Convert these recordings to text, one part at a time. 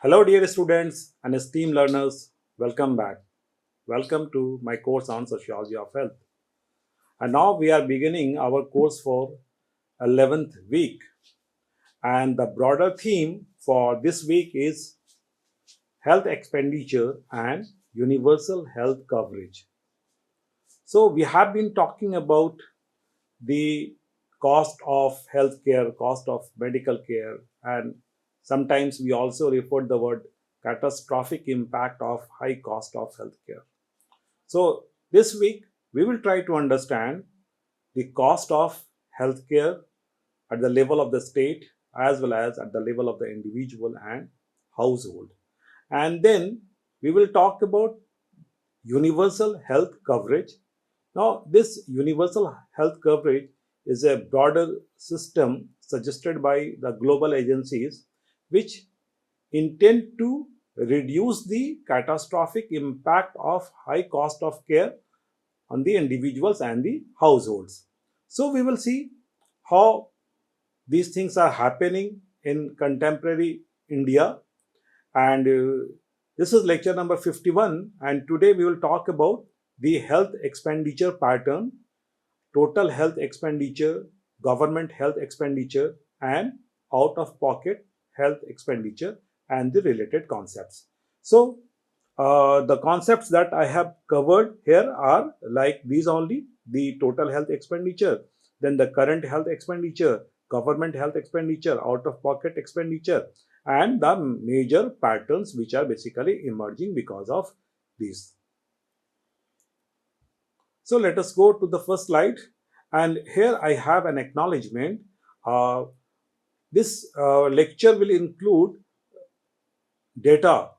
Hello, dear students and esteemed learners. Welcome back. Welcome to my course on Sociology of Health. And now we are beginning our course for 11th week. And the broader theme for this week is health expenditure and universal health coverage. So we have been talking about the cost of healthcare, cost of medical care, and sometimes we also refer the word catastrophic impact of high cost of healthcare. So this week we will try to understand the cost of healthcare at the level of the state as well as at the level of the individual and household. And then we will talk about universal health coverage. Now, this universal health coverage is a broader system suggested by the global agencies which intend to reduce the catastrophic impact of high cost of care on the individuals and the households. So, we will see how these things are happening in contemporary India, and this is lecture number 51, and today we will talk about the health expenditure pattern, total health expenditure, government health expenditure, and out of pocket health expenditure and the related concepts. So the concepts that I have covered here are like these only: the total health expenditure, then the current health expenditure, government health expenditure, out of pocket expenditure, and the major patterns which are basically emerging because of these. So let us go to the first slide. And here I have an acknowledgement. Uh, this lecture will include data,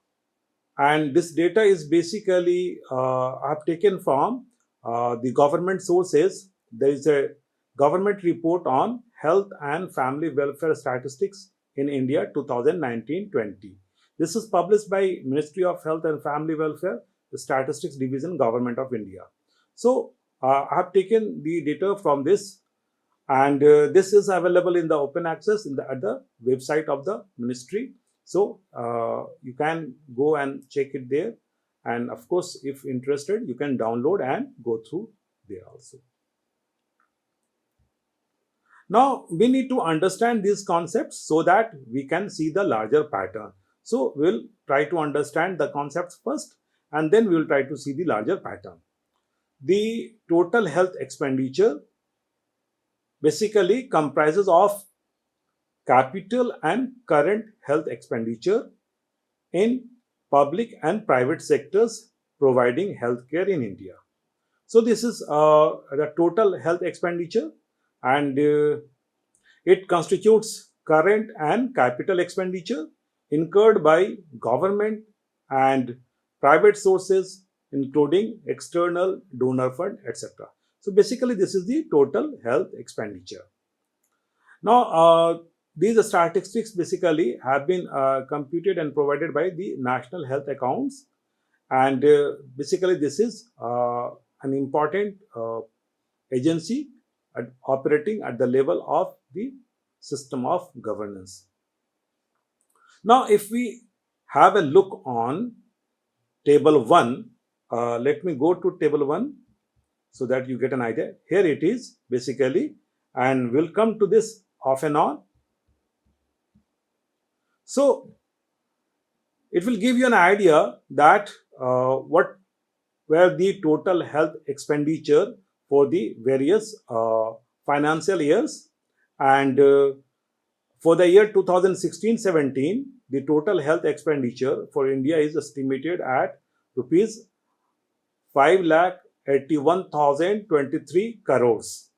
and this data is basically I have taken from the government sources. There is a government report on health and family welfare statistics in India 2019-20. This is published by Ministry of Health and Family Welfare, the Statistics Division, Government of India. So I have taken the data from this, and this is available in the open access at the website of the ministry. So you can go and check it there, and of course if interested you can download and go through there also. Now we need to understand these concepts so that we can see the larger pattern. So we'll try to understand the concepts first, and then we will try to see the larger pattern. The total health expenditure basically comprises of capital and current health expenditure in public and private sectors providing healthcare in India. So this is the total health expenditure, and it constitutes current and capital expenditure incurred by government and private sources, including external donor fund, etc. So basically this is the total health expenditure. Now, these statistics basically have been computed and provided by the National Health Accounts, and basically this is an important agency operating at the level of the system of governance. Now, if we have a look on table 1, let me go to table 1 so that you get an idea. Here it is basically, and we'll come to this off and on. So it will give you an idea that what were the total health expenditure for the various financial years, and for the year 2016-17 the total health expenditure for India is estimated at rupees 5,81,023 crores.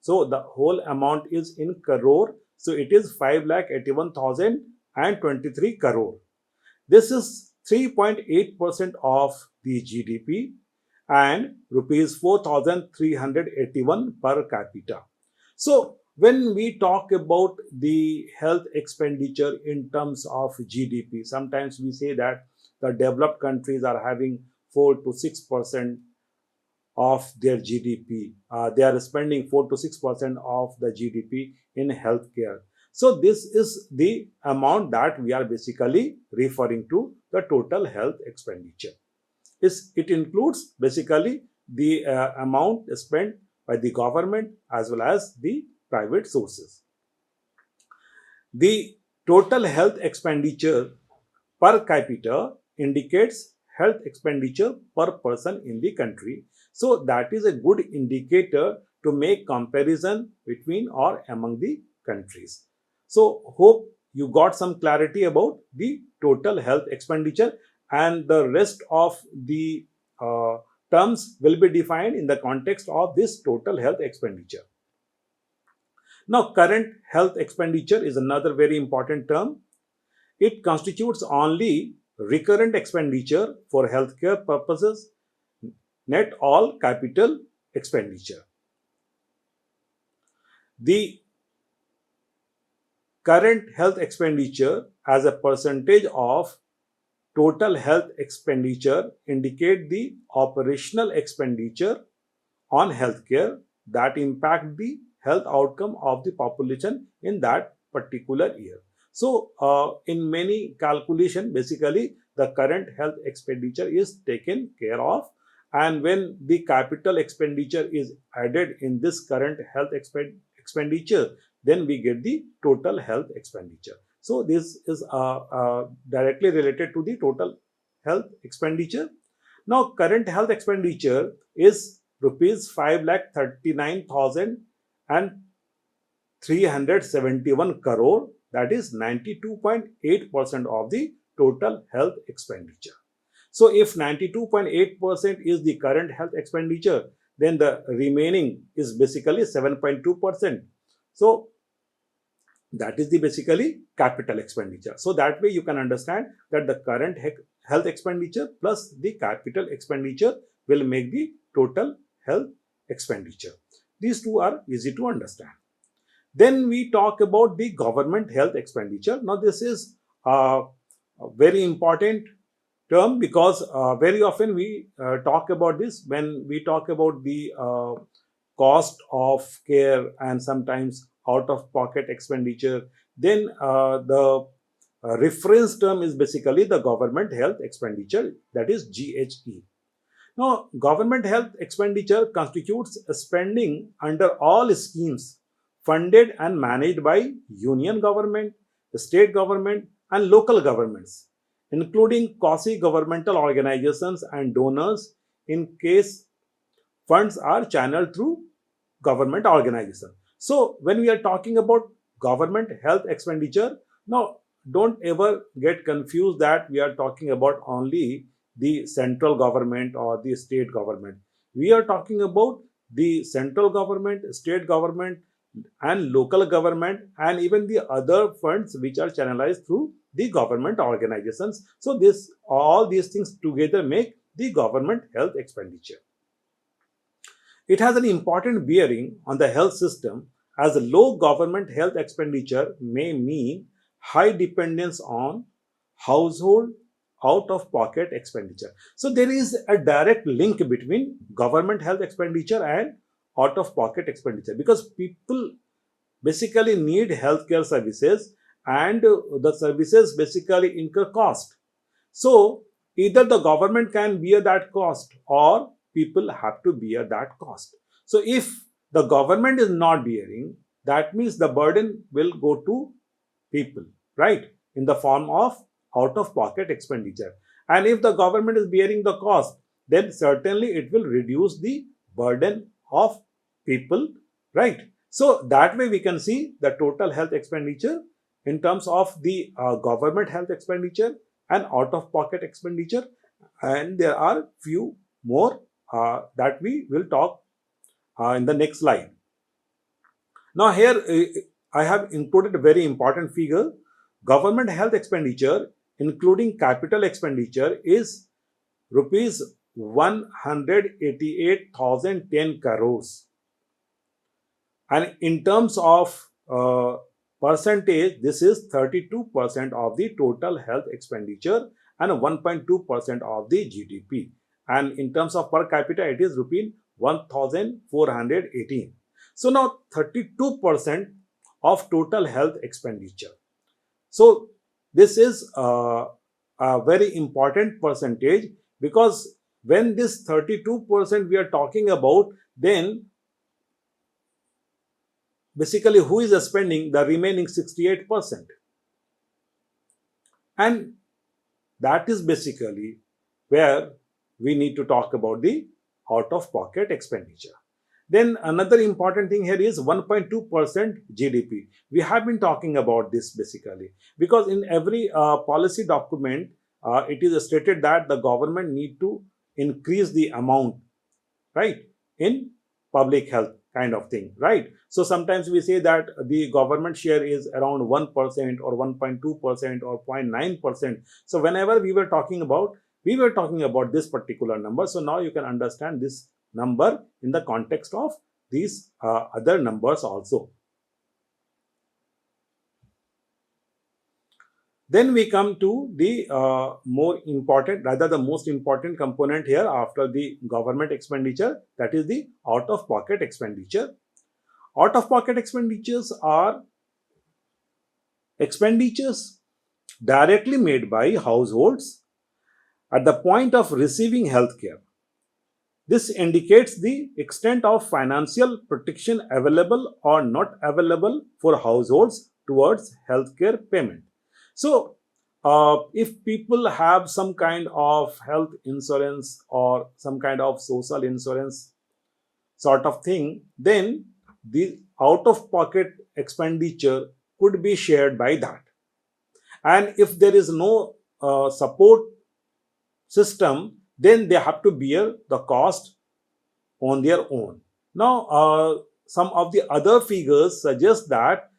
So the whole amount is in crore, so it is 5,81,023 crore. This is 3.8% of the GDP and rupees 4,381 per capita. So when we talk about the health expenditure in terms of GDP, sometimes we say that the developed countries are having 4 to 6% of their GDP. They are spending 4 to 6% of the GDP in healthcare. So this is the amount that we are basically referring to the total health expenditure. It includes basically the amount spent by the government as well as the private sources. The total health expenditure per capita indicates health expenditure per person in the country. So that is a good indicator to make comparison between or among the countries. So hope you got some clarity about the total health expenditure, and the rest of the uh, terms will be defined in the context of this total health expenditure. Now, current health expenditure is another very important term. It constitutes only recurrent expenditure for healthcare purposes, net all capital expenditure. The current health expenditure as a percentage of total health expenditure indicate the operational expenditure on healthcare that impact the health outcome of the population in that particular year. So, in many calculation, basically the current health expenditure is taken care of, and when the capital expenditure is added in this current health expenditure, then we get the total health expenditure. So, this is directly related to the total health expenditure. Now, current health expenditure is rupees 5,39,000 and 371 crore, that is 92.8% of the total health expenditure. So if 92.8% is the current health expenditure, then the remaining is basically 7.2%. So that is the basically capital expenditure. So that way you can understand that the current health expenditure plus the capital expenditure will make the total health expenditure. These two are easy to understand. Then we talk about the government health expenditure. Now this is a very important term because very often we talk about this when we talk about the cost of care and sometimes out of pocket expenditure. Then the reference term is basically the government health expenditure, that is GHE. Now, government health expenditure constitutes spending under all schemes funded and managed by union government, the state government, and local governments, including quasi-governmental organizations and donors in case funds are channeled through government organization. So, when we are talking about government health expenditure, now don't ever get confused that we are talking about only the central government or the state government. We are talking about the central government, state government, and local government, and even the other funds which are channelized through the government organizations. So this all these things together make the government health expenditure. It has an important bearing on the health system as a low government health expenditure may mean high dependence on household out of pocket expenditure. So there is a direct link between government health expenditure and out of pocket expenditure because people basically need healthcare services and the services basically incur cost. So either the government can bear that cost or people have to bear that cost. So if the government is not bearing, that means the burden will go to people, right, in the form of out of pocket expenditure. And if the government is bearing the cost, then certainly it will reduce the burden of people, right? So that way we can see the total health expenditure in terms of the government health expenditure and out of pocket expenditure, and there are few more that we will talk in the next slide. Now here I have included a very important figure. Government health expenditure including capital expenditure is rupees 188,010 crores, and in terms of percentage, this is 32% of the total health expenditure and 1.2% of the GDP. And in terms of per capita, it is rupees 1,418. So now 32% of total health expenditure. So this is a very important percentage, because when this 32% we are talking about, then basically who is spending the remaining 68%? And that is basically where we need to talk about the out of pocket expenditure. Then another important thing here is 1.2% GDP. We have been talking about this basically because in every policy document, it is stated that the government need to increase the amount, right, in public health kind of thing, right? So sometimes we say that the government share is around 1% or 1.2% or 0.9%. So whenever we were talking about this particular number. So now you can understand this number in the context of these other numbers also. Then we come to the more important, rather the most important component here after the government expenditure, that is the out-of-pocket expenditure. Out-of-pocket expenditures are expenditures directly made by households at the point of receiving healthcare. This indicates the extent of financial protection available or not available for households towards healthcare payment. So, if people have some kind of health insurance or some kind of social insurance sort of thing, then the out of pocket expenditure could be shared by that. And if there is no support system, then they have to bear the cost on their own. Now, some of the other figures suggest that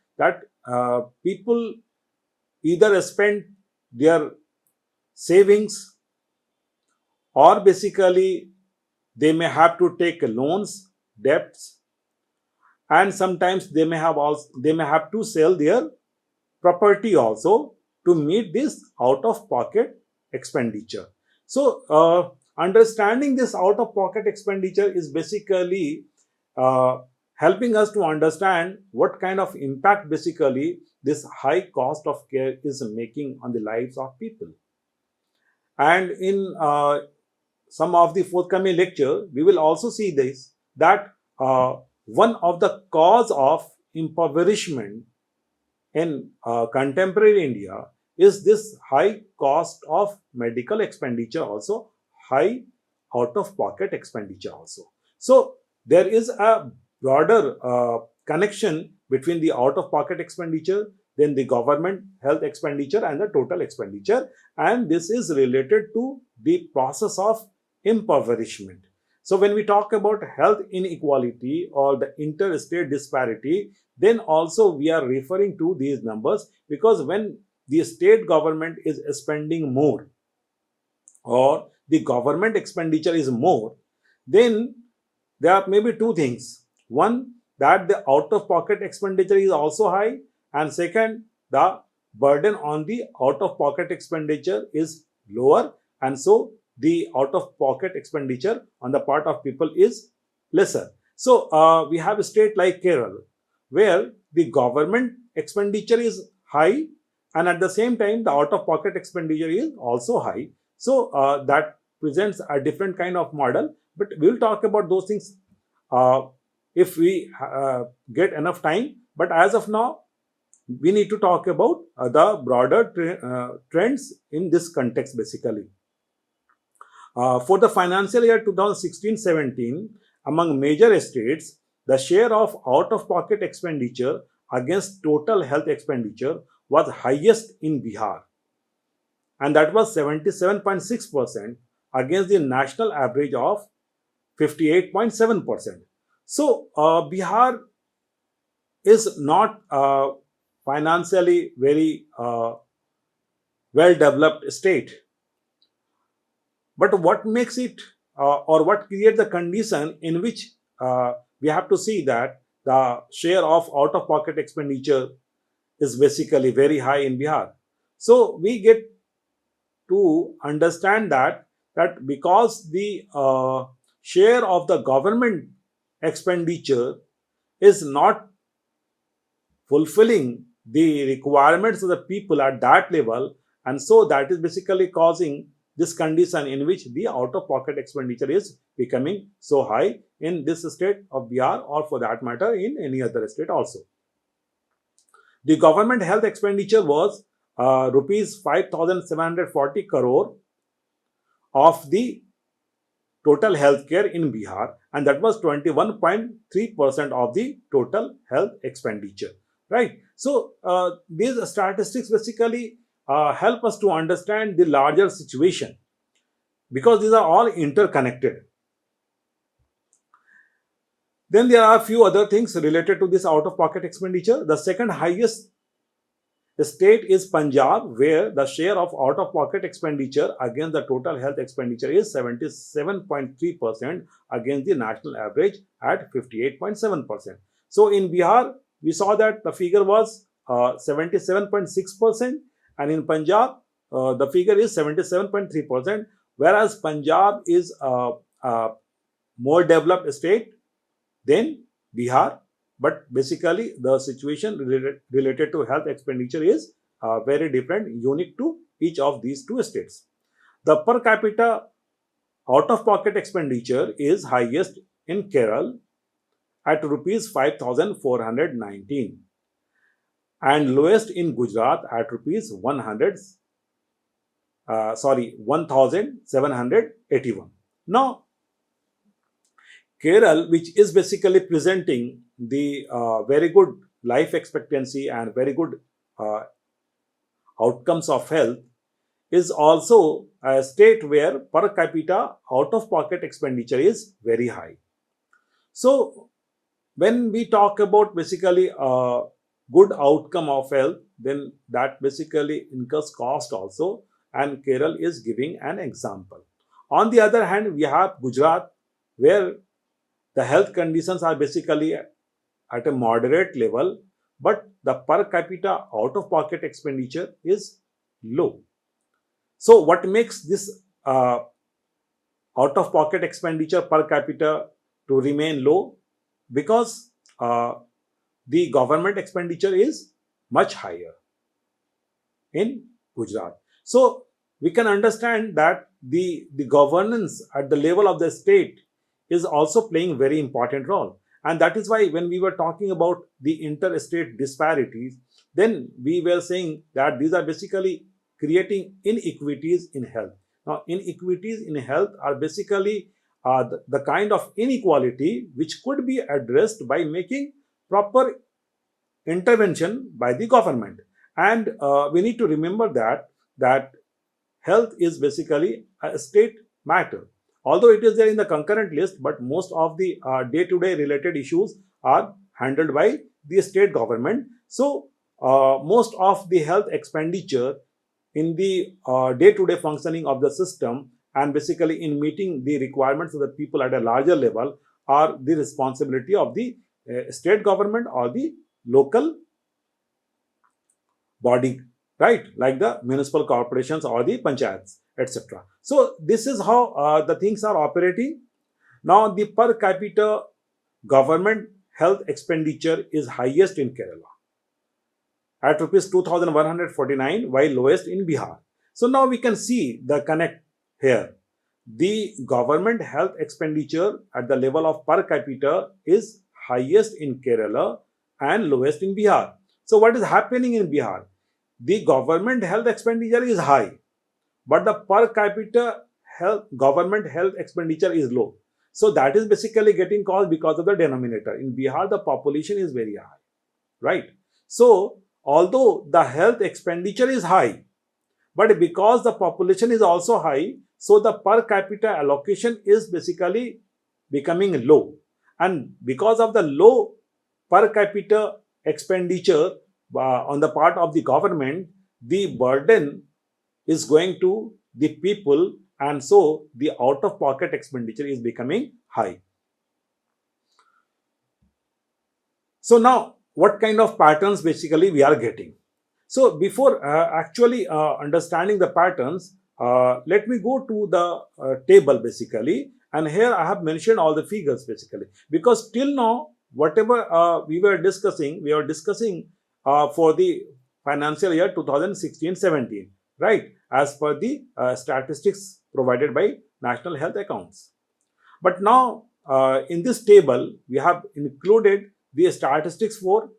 people either spend their savings, or basically they may have to take loans, debts, and sometimes they may have to sell their property also to meet this out of pocket expenditure. So understanding this out of pocket expenditure is basically helping us to understand what kind of impact basically this high cost of care is making on the lives of people. And in some of the forthcoming lecture, we will also see this, that one of the cause of impoverishment in contemporary India is this high cost of medical expenditure, also high out of pocket expenditure also. So there is a broader connection between the out of pocket expenditure, then the government health expenditure and the total expenditure, and this is related to the process of impoverishment. So when we talk about health inequality or the interstate disparity, then also we are referring to these numbers, because when the state government is spending more or the government expenditure is more, then there are maybe two things. One, that the out of pocket expenditure is also high, and second, the burden on the out of pocket expenditure is lower, and so the out of pocket expenditure on the part of people is lesser. So we have a state like Kerala where the government expenditure is high, and at the same time the out of pocket expenditure is also high. So that presents a different kind of model, but we'll talk about those things if we get enough time. But as of now, we need to talk about the broader trends in this context basically. For the financial year 2016-17, among major states, the share of out-of-pocket expenditure against total health expenditure was highest in Bihar, and that was 77.6% against the national average of 58.7%. So Bihar is not financially very well developed state. But what makes it or what creates the condition in which we have to see that the share of out of pocket expenditure is basically very high in Bihar. So we get to understand that because the share of the government expenditure is not fulfilling the requirements of the people at that level, and so that is basically causing this condition in which the out of pocket expenditure is becoming so high in this state of Bihar, or for that matter in any other state also. The government health expenditure was rupees 5,740 crore of the total healthcare in Bihar, and that was 21.3% of the total health expenditure. Right. So these statistics basically help us to understand the larger situation, because these are all interconnected. Then there are a few other things related to this out of pocket expenditure. The second highest state is Punjab, where the share of out of pocket expenditure against the total health expenditure is 77.3% against the national average at 58.7%. So in Bihar, we saw that the figure was 77.6%, and in Punjab, the figure is 77.3%, whereas Punjab is a more developed state than Bihar. But basically, the situation related to health expenditure is very different, unique to each of these two states. The per capita out of pocket expenditure is highest in Kerala at rupees 5,419 and lowest in Gujarat at rupees 1,781. Now, Kerala, which is basically presenting the very good life expectancy and very good outcomes of health, is also a state where per capita out of pocket expenditure is very high. So when we talk about basically a good outcome of health, then that basically incurs cost also, and Kerala is giving an example. On the other hand, we have Gujarat, where the health conditions are basically at a moderate level, but the per capita out of pocket expenditure is low. So what makes this out of pocket expenditure per capita to remain low? Because the government expenditure is much higher in Gujarat. So we can understand that the governance at the level of the state is also playing very important role. And that is why when we were talking about the interstate disparities, then we were saying that these are basically creating inequities in health. Now, inequities in health are basically the kind of inequality which could be addressed by making proper intervention by the government. And we need to remember that health is basically a state matter. Although it is there in the concurrent list, but most of the day-to-day related issues are handled by the state government. So most of the health expenditure in the day-to-day functioning of the system, and basically in meeting the requirements of the people at a larger level, are the responsibility of the state government or the local body, right, like the municipal corporations or the panchayats, etc. So this is how the things are operating. Now the per capita government health expenditure is highest in Kerala at rupees 2,149, while lowest in Bihar. So now we can see the connect here. The government health expenditure at the level of per capita is highest in Kerala and lowest in Bihar. So what is happening in Bihar? The government health expenditure is high, but the per capita government health expenditure is low. So that is basically getting caused because of the denominator. In Bihar, the population is very high, right? So although the health expenditure is high, but because the population is also high, so the per capita allocation is basically becoming low. And because of the low per capita expenditure on the part of the government, the burden is going to the people, and so the out of pocket expenditure is becoming high. So now what kind of patterns basically we are getting? So before actually understanding the patterns, let me go to the table basically, and here I have mentioned all the figures basically, because till now whatever we were discussing for the financial year 2016-17, right, as per the statistics provided by National Health Accounts. But now in this table we have included the statistics for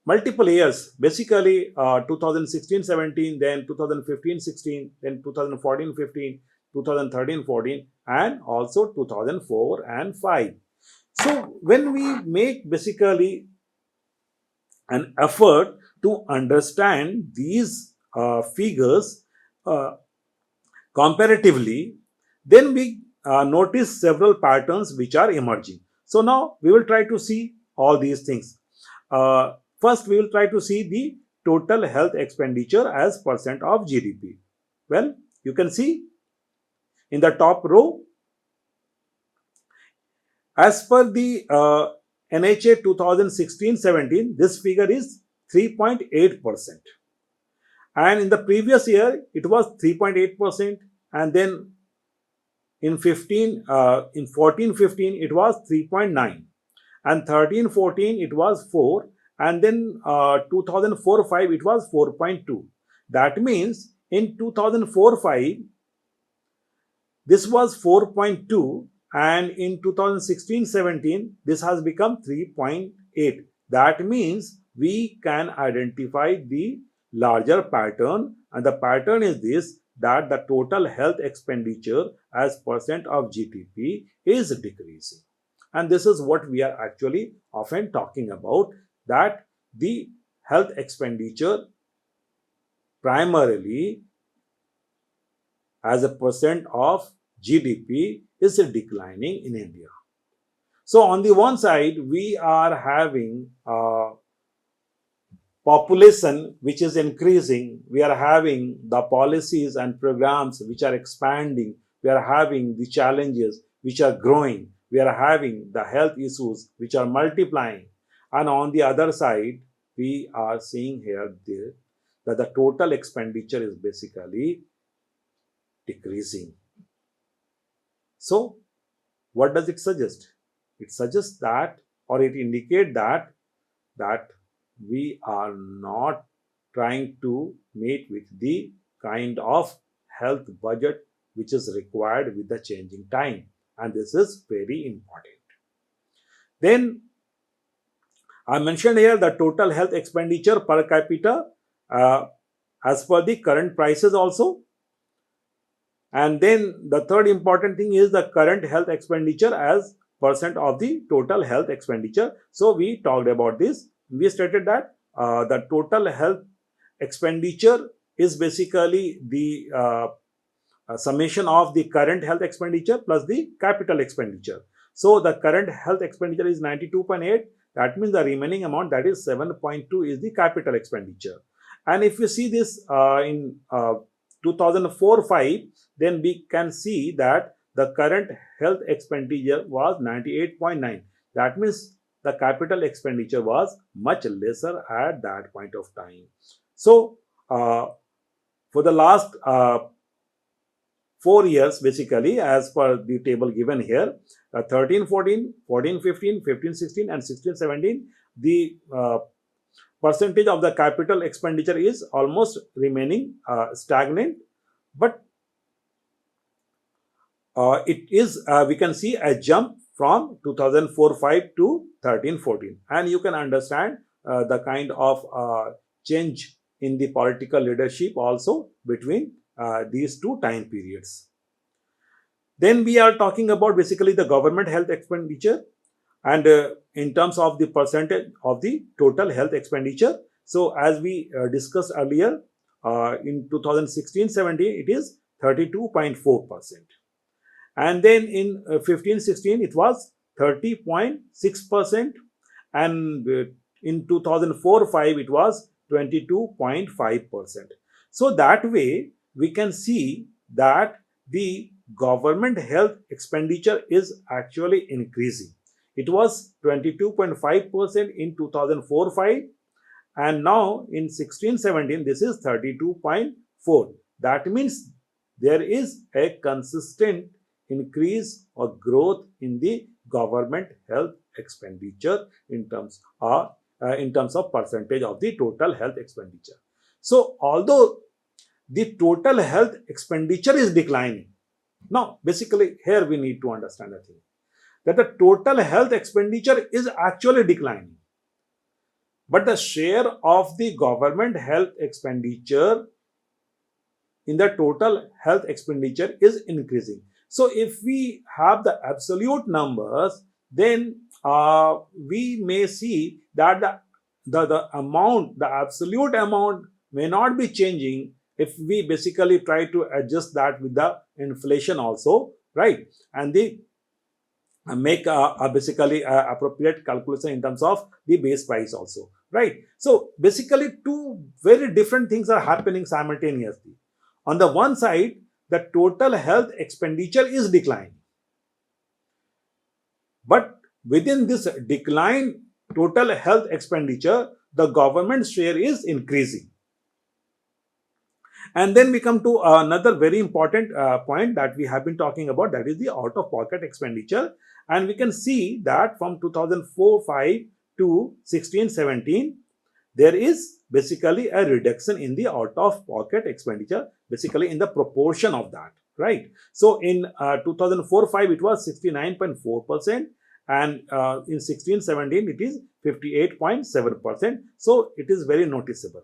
multiple years, basically 2016-17, then 2015-16, then 2014-15, 2013-14, and also 2004 and 5. So when we make basically an effort to understand these figures uh, comparatively, then we notice several patterns which are emerging. So now we will try to see all these things. First, we will try to see the total health expenditure as percent of GDP. Well, you can see in the top row, as per the NHA 2016-17, this figure is 3.8%. And in the previous year, it was 3.8%. And then in 14-15, it was 3.9. And 13-14, it was 4. And then 2004-5, it was 4.2. That means in 2004-5, this was 4.2, and in 2016-17 this has become 3.8. That means we can identify the larger pattern, and the pattern is this, that the total health expenditure as percent of GDP is decreasing. And this is what we are actually often talking about, that the health expenditure primarily as a percent of GDP is declining in India. So on the one side, we are having a population which is increasing. We are having the policies and programs which are expanding. We are having the challenges which are growing. We are having the health issues which are multiplying. And on the other side, we are seeing here that the total expenditure is basically decreasing. So what does it suggest? It suggests that, or it indicates that we are not trying to meet with the kind of health budget which is required with the changing time, and this is very important. Then I mentioned here the total health expenditure per capita as per the current prices also. And then the third important thing is the current health expenditure as percent of the total health expenditure. So we talked about this. We stated that the total health expenditure is basically the summation of the current health expenditure plus the capital expenditure. So the current health expenditure is 92.8. That means the remaining amount, that is 7.2, is the capital expenditure. And if you see this in 2004-5, then we can see that the current health expenditure was 98.9. That means the capital expenditure was much lesser at that point of time. So for the last 4 years, basically, as per the table given here, 13-14, 14-15, 15-16, and 16-17, the percentage of the capital expenditure is almost remaining stagnant, but it is we can see a jump from 2004-5 to 13-14, and you can understand the kind of change in the political leadership also between these two time periods. Then we are talking about basically the government health expenditure, and in terms of the percentage of the total health expenditure. So as we discussed earlier, in 2016-17 it is 32.4%, and then in 15-16 it was 30.6%, and in 2004-5 it was 22.5%. So that way we can see that the government health expenditure is actually increasing. It was 22.5% in 2004-5, and now in 16-17 this is 32.4. That means there is a consistent increase or growth in the government health expenditure in terms of in terms of percentage of the total health expenditure. So although the total health expenditure is declining, now basically here we need to understand a thing, that the total health expenditure is actually declining, but the share of the government health expenditure in the total health expenditure is increasing. So if we have the absolute numbers, then we may see that the absolute amount may not be changing if we basically try to adjust that with the inflation also, right? And the make basically appropriate calculation in terms of the base price also, right? So basically two very different things are happening simultaneously. On the one side, the total health expenditure is declining, but within this decline total health expenditure, the government share is increasing. And then we come to another very important point that we have been talking about, that is the out of pocket expenditure. And we can see that from 2004-5 to 16-17, there is basically a reduction in the out of pocket expenditure, basically in the proportion of that, right? So in 2004-5 it was 69.4%, and in 16-17 it is 58.7%. So it is very noticeable.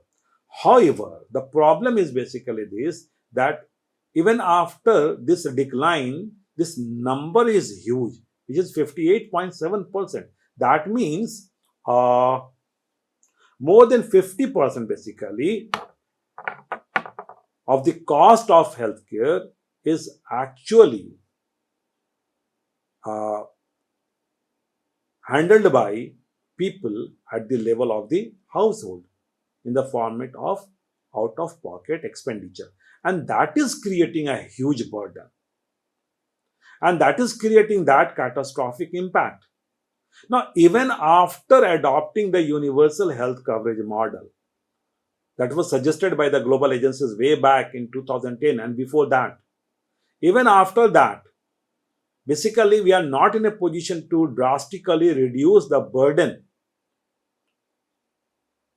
However, the problem is basically this, that even after this decline, this number is huge, which is 58.7%. That means more than 50% basically of the cost of healthcare is actually handled by people at the level of the household in the format of out of pocket expenditure, and that is creating a huge burden, and that is creating that catastrophic impact. Now, even after adopting the universal health coverage model that was suggested by the global agencies way back in 2010 and before that, even after that, basically we are not in a position to drastically reduce the burden.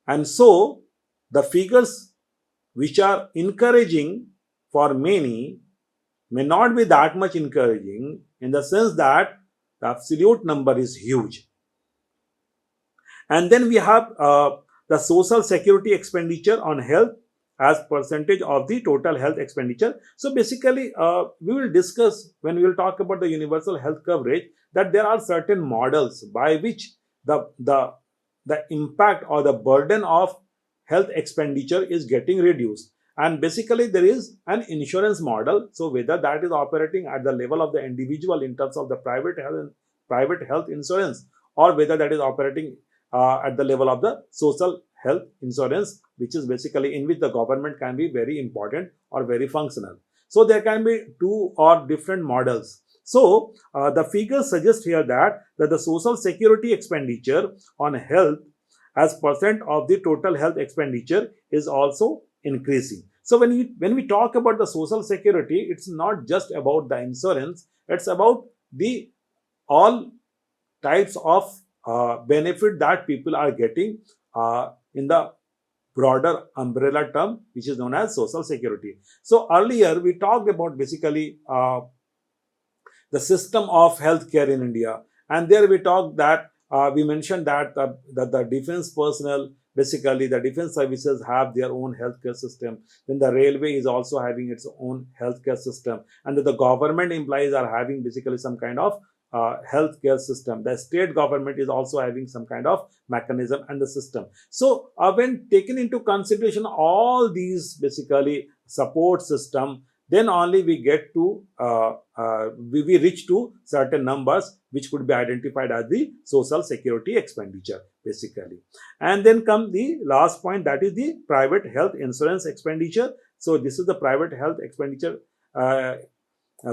And so the figures which are encouraging for many may not be that much encouraging, in the sense that the absolute number is huge. And then we have the social security expenditure on health as percentage of the total health expenditure. So basically we will discuss, when we will talk about the universal health coverage, that there are certain models by which the impact or the burden of health expenditure is getting reduced. And basically there is an insurance model. So whether that is operating at the level of the individual in terms of the private health insurance, or whether that is operating at the level of the social health insurance, which is basically in which the government can be very important or very functional. So there can be two or different models. So the figures suggest here that the social security expenditure on health as percent of the total health expenditure is also increasing. So when we talk about the social security, it's not just about the insurance, it's about the all types of benefit that people are getting in the broader umbrella term, which is known as social security. So earlier we talked about basically the system of healthcare in India, and there we talked that we mentioned that the defense personnel, basically the defense services, have their own healthcare system. Then the railway is also having its own healthcare system, and the government employees are having basically some kind of healthcare system. The state government is also having some kind of mechanism and the system. So when taken into consideration all these basically support system, then only we get to we reach to certain numbers which could be identified as the social security expenditure basically. And then come the last point, that is the private health insurance expenditure. So this is the private health expenditure,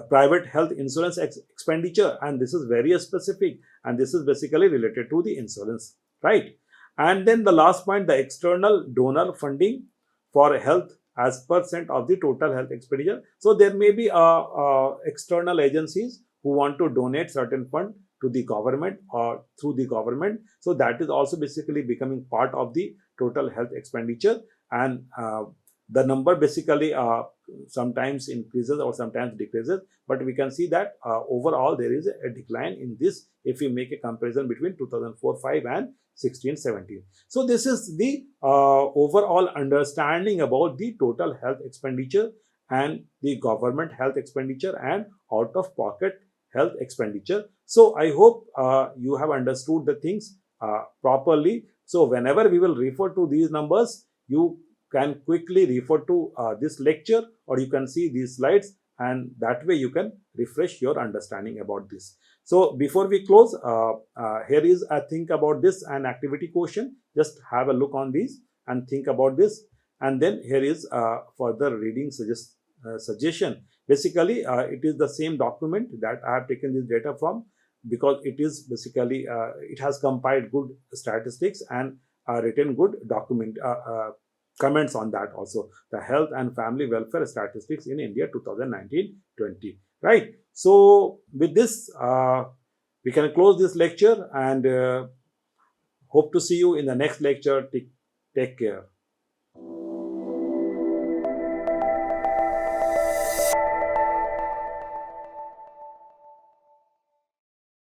private health insurance expenditure, and this is very specific, and this is basically related to the insurance, right? And then the last point, the external donor funding for health as percent of the total health expenditure. So there may be external agencies who want to donate certain fund to the government or through the government. So that is also basically becoming part of the total health expenditure, and the number basically sometimes increases or sometimes decreases, but we can see that overall there is a decline in this if we make a comparison between 2004-5 and 16-17. So this is the overall understanding about the total health expenditure and the government health expenditure and out of pocket health expenditure. So I hope you have understood the things properly. So whenever we will refer to these numbers, you can quickly refer to this lecture, or you can see these slides, and that way you can refresh your understanding about this. So before we close, here is a think about this and activity question. Just have a look on these and think about this, and then here is further reading suggestion. Basically it is the same document that I have taken this data from, because it is basically it has compiled good statistics and written good document comments on that also, the health and family welfare statistics in India 2019-20, right? So with this we can close this lecture, and hope to see you in the next lecture. Take care.